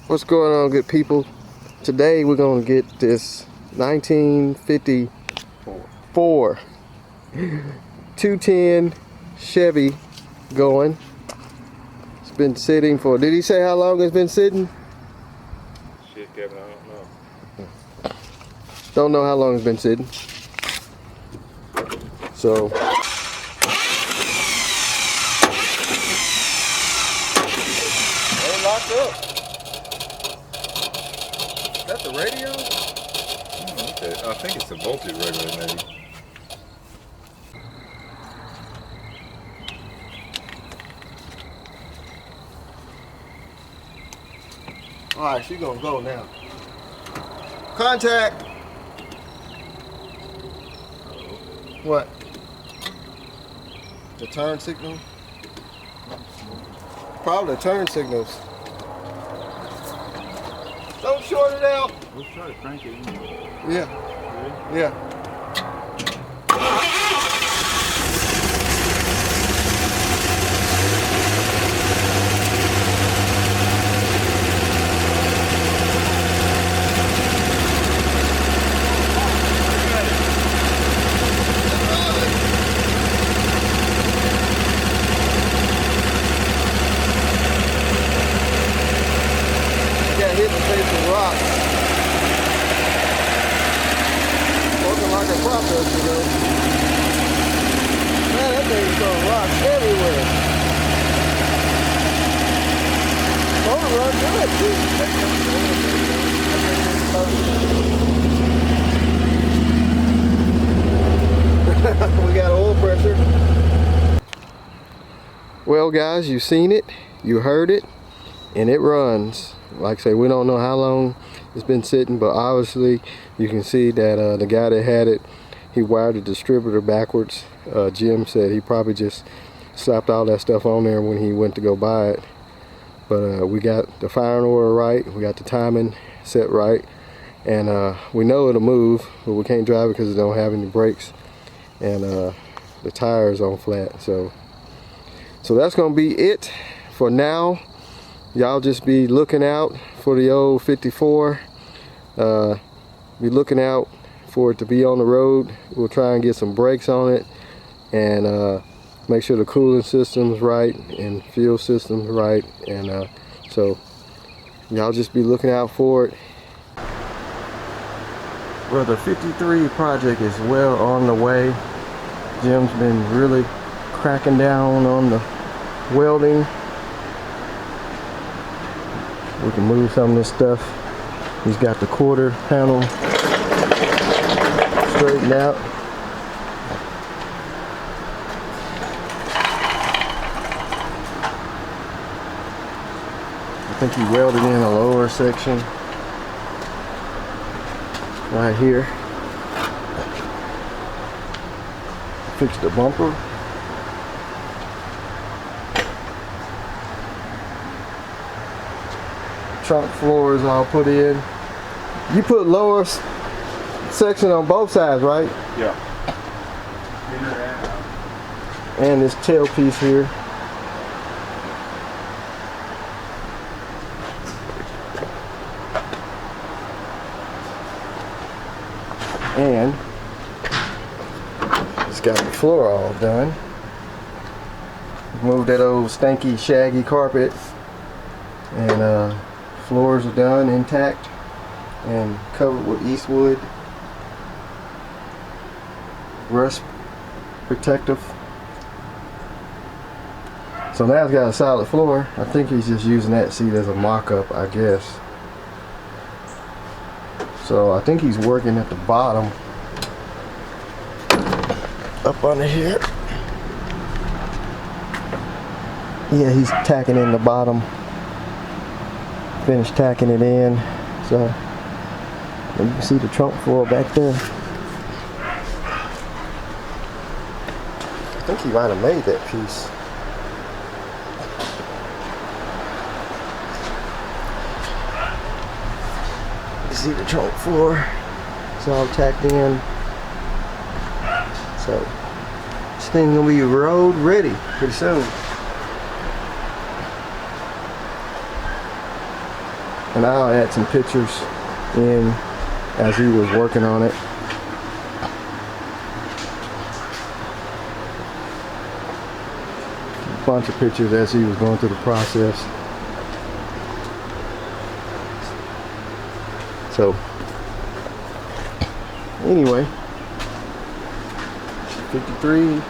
What's going on, good people? Today we're gonna get this 1954 210 Chevy going. It's been sitting for, did he say how long it's been sitting? Shit, Kevin, I don't know. Don't know how long it's been sitting. So They're locked up. Is that the radio? Okay. I think it's a voltage regulator, maybe. alright, she's gonna go now. Contact! What? The turn signal? Probably the turn signals. Don't short it out! Let's try to crank it in. Yeah. Yeah. Got hit in the face with rocks. Looking like a crop duster though. Man, that thing's throwing rocks everywhere. Motor runs good. We got oil pressure. Well guys, you've seen it, you heard it, and it runs. Like I say, we don't know how long it's been sitting, but obviously you can see that the guy that had it, he wired the distributor backwards. Jim said he probably just slapped all that stuff on there when he went to go buy it. But we got the firing order right, we got the timing set right, and we know it'll move, but we can't drive it because it don't have any brakes, and the tires on flat. So that's gonna be it for now. Y'all just be looking out for the old 54. Be looking out for it to be on the road. We'll try and get some brakes on it, and make sure the cooling system's right and fuel system's right, and so y'all just be looking out for it. Well, the 53 project is well on the way. Jim's been really cracking down on the welding. We can move some of this stuff. He's got the quarter panel straightened out. I think he welded in a lower section right here. Fixed the bumper. Trunk floor is all put in. You put lower section on both sides, right? Yeah. And this tailpiece here. And it's got the floor all done. Moved that old stinky, shaggy carpet, and floors are done, intact, and covered with Eastwood rust protective. So now it's got a solid floor. I think he's just using that seat as a mock-up, I guess. So I think he's working at the bottom, up under here. Yeah, he's tacking in the bottom. Finished tacking it in, so you can see the trunk floor back there. I think he might have made that piece. You see the trunk floor, it's all tacked in. So this thing's gonna be road ready pretty soon. and I'll add some pictures in as he was working on it. A bunch of pictures as he was going through the process. So anyway, 53 is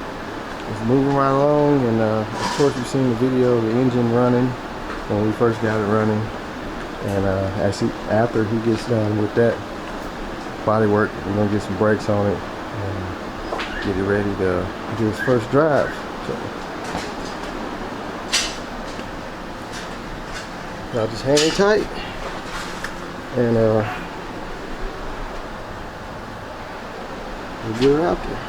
moving right along, and of course you've seen the video of the engine running when we first got it running, and after he gets done with that body work, we're gonna get some brakes on it and get it ready to do its first drive. So I'll just hang tight and we'll get her out there.